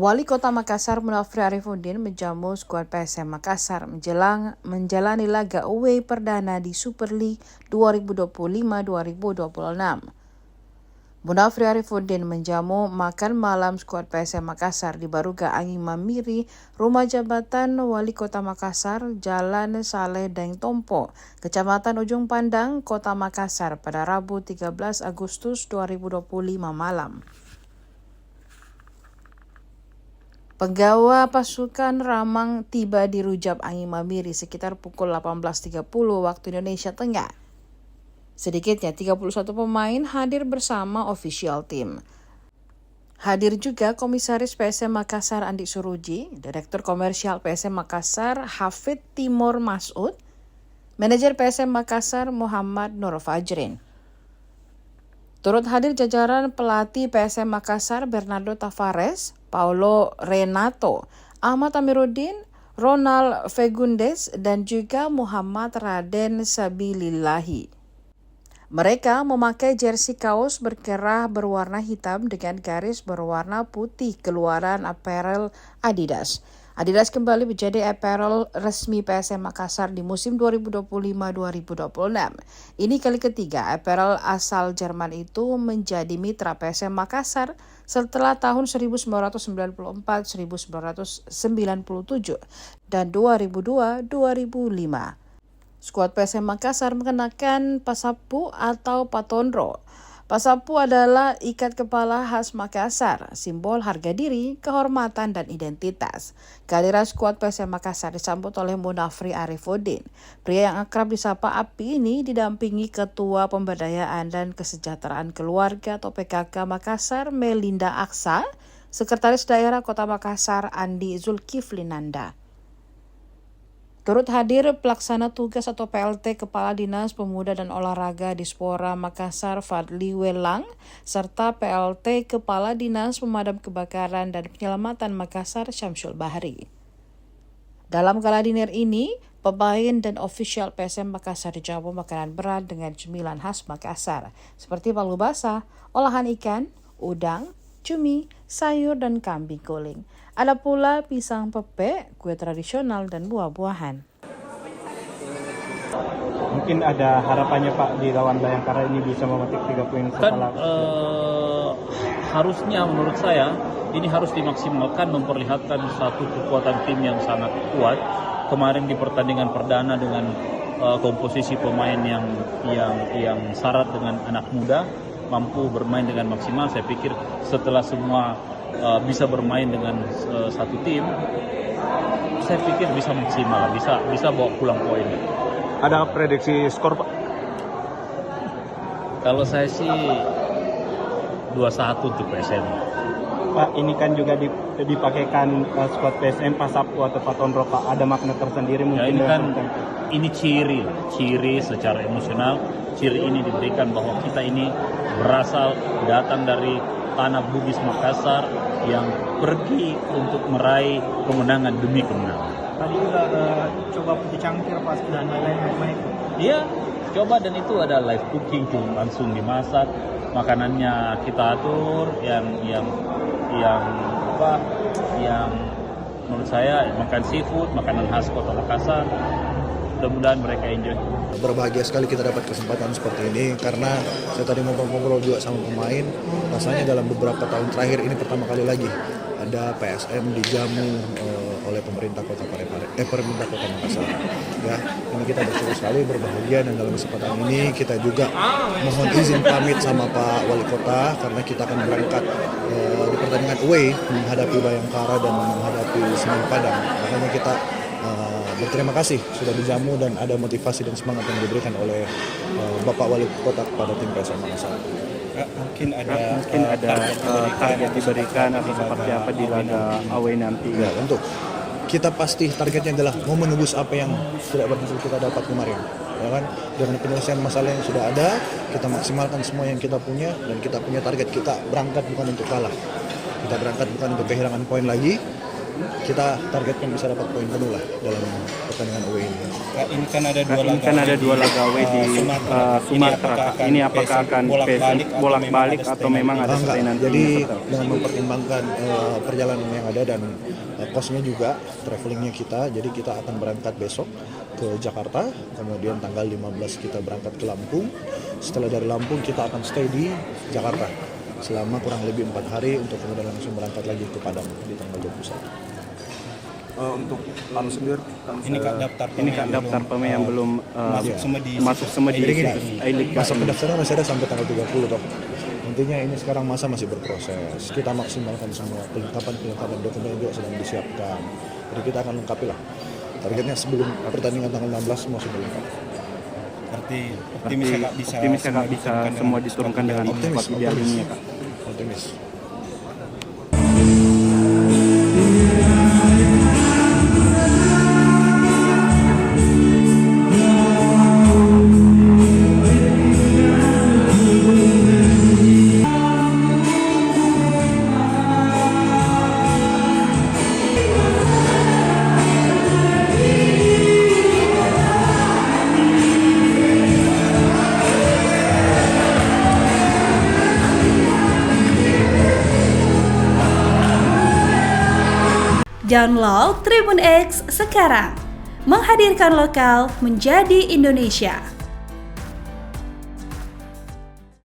Wali Kota Makassar Munafri Arifudin menjamu skuad PSM Makassar menjalani laga away perdana di Super League 2025-2026. Munafri Arifudin menjamu makan malam skuad PSM Makassar di Baruga Angin Mamiri, Rumah Jabatan Wali Kota Makassar, Jalan Saleh Deng Tompo, Kecamatan Ujung Pandang, Kota Makassar pada Rabu 13 Agustus 2025 malam. Penggawa pasukan Ramang tiba di Rujab Angin Mamiri sekitar pukul 18.30 waktu Indonesia Tengah. Sedikitnya 31 pemain hadir bersama official team. Hadir juga Komisaris PSM Makassar Andi Suruji, Direktur Komersial PSM Makassar Hafid Timur Masud, Manajer PSM Makassar Muhammad Nur Fajrin. Turut hadir jajaran pelatih PSM Makassar Bernardo Tavares, Paulo Renato, Ahmad Amiruddin, Ronald Fegundes, dan juga Muhammad Raden Sabilillahi. Mereka memakai jersey kaos berkerah berwarna hitam dengan garis berwarna putih keluaran apparel Adidas. Adidas kembali menjadi apparel resmi PSM Makassar di musim 2025-2026. Ini kali ketiga apparel asal Jerman itu menjadi mitra PSM Makassar setelah tahun 1994, 1997, dan 2002-2005. Skuad PSM Makassar mengenakan pasapu atau patondro. Pasapu adalah ikat kepala khas Makassar, simbol harga diri, kehormatan, dan identitas. Kehadiran skuad PSM Makassar disambut oleh Munafri Arifudin. Pria yang akrab disapa Api ini didampingi Ketua Pemberdayaan dan Kesejahteraan Keluarga atau PKK Makassar Melinda Aksa, Sekretaris Daerah Kota Makassar Andi Zulkiflinanda. Turut hadir pelaksana tugas atau PLT Kepala Dinas Pemuda dan Olahraga Dispora Makassar Fadli Welang, serta PLT Kepala Dinas Pemadam Kebakaran dan Penyelamatan Makassar Syamsul Bahri. Dalam gala dinner ini, pemain dan official PSM Makassar dijamu makanan berat dengan cemilan khas Makassar, seperti palu basah, olahan ikan, udang, cumi, sayur, dan kambing guling. Ada pula pisang pepek, kue tradisional, dan buah-buahan. Mungkin ada harapannya Pak di lawan Bayangkara ini bisa memetik 3 poin setelah harusnya menurut saya ini harus dimaksimalkan, memperlihatkan satu kekuatan tim yang sangat kuat. Kemarin di pertandingan perdana dengan komposisi pemain yang syarat dengan anak muda, mampu bermain dengan maksimal. Saya pikir setelah semua bisa bermain dengan satu tim, saya pikir bisa maksimal, bisa bawa pulang poin. Ada prediksi skor Pak? Kalau saya sih 2-1 untuk PSM. Pak, ini kan juga dipakaikan skuad PSM pasapu atau patondro Pak. Ada makna tersendiri mungkin? Ya, ini kan ini ciri secara emosional. Ciri ini diberikan bahwa kita ini berasal datang dari tanah Bugis Makassar yang pergi untuk meraih kemenangan demi kemenangan. Tadi juga coba putih cangkir pas dan lain-lain baik. Iya, coba, dan itu ada live cooking tuh, langsung dimasak. Makanannya kita atur yang menurut saya makan seafood, makanan khas Kota Makassar. Mudah-mudahan mereka enjoy. Berbahagia sekali kita dapat kesempatan seperti ini karena saya tadi ngobrol juga sama pemain, rasanya dalam beberapa tahun terakhir ini pertama kali lagi ada PSM dijamu oleh pemerintah Kota Makassar. Ya, ini kita bersyukur sekali, berbahagia, dan dalam kesempatan ini kita juga mohon izin pamit sama Pak Wali Kota karena kita akan berangkat di pertandingan away menghadapi Bayangkara dan menghadapi Semen Padang. Makanya kita berterima kasih sudah dijamu dan ada motivasi dan semangat yang diberikan oleh Bapak Wali Kota kepada tim PSM Makassar. Mungkin ada target diberikan atau seperti apa di laga away nanti? Ya, tentu. Kita pasti targetnya adalah mau menembus apa yang tidak berhasil kita dapat kemarin. Ya kan? Dengan penyelesaian masalah yang sudah ada, kita maksimalkan semua yang kita punya, dan kita punya target, kita berangkat bukan untuk kalah. Kita berangkat bukan untuk kehilangan poin lagi, kita targetkan bisa dapat poin penuh lah dalam pertandingan away ini. Ini kan ada dua laga away di Sumatera. Ini apakah akan bolak-balik atau memang ada stay nanti? Jadi dengan mempertimbangkan perjalanan yang ada dan kosnya juga, travelingnya kita, jadi kita akan berangkat besok ke Jakarta, kemudian tanggal 15 kita berangkat ke Lampung. Setelah dari Lampung kita akan stay di Jakarta selama kurang lebih 4 hari untuk kemudian langsung berangkat lagi ke Padang di tanggal 21. Untuk lalu sendiri Ini kan daftar pemain yang belum masuk semua di A-League. Masa pendaftaran masih ada sampai tanggal 30 toh. Intinya ini sekarang masa masih berproses. Kita maksimalkan semua kelengkapan dokumen juga sedang disiapkan. Jadi kita akan lengkapi lah. Targetnya sebelum pertandingan tanggal 16 semua sudah lengkap. Berarti optimis nggak bisa semua diturunkan dengan squad ideal ini ya Kak? Optimis. Download Tribun X sekarang, menghadirkan lokal menjadi Indonesia.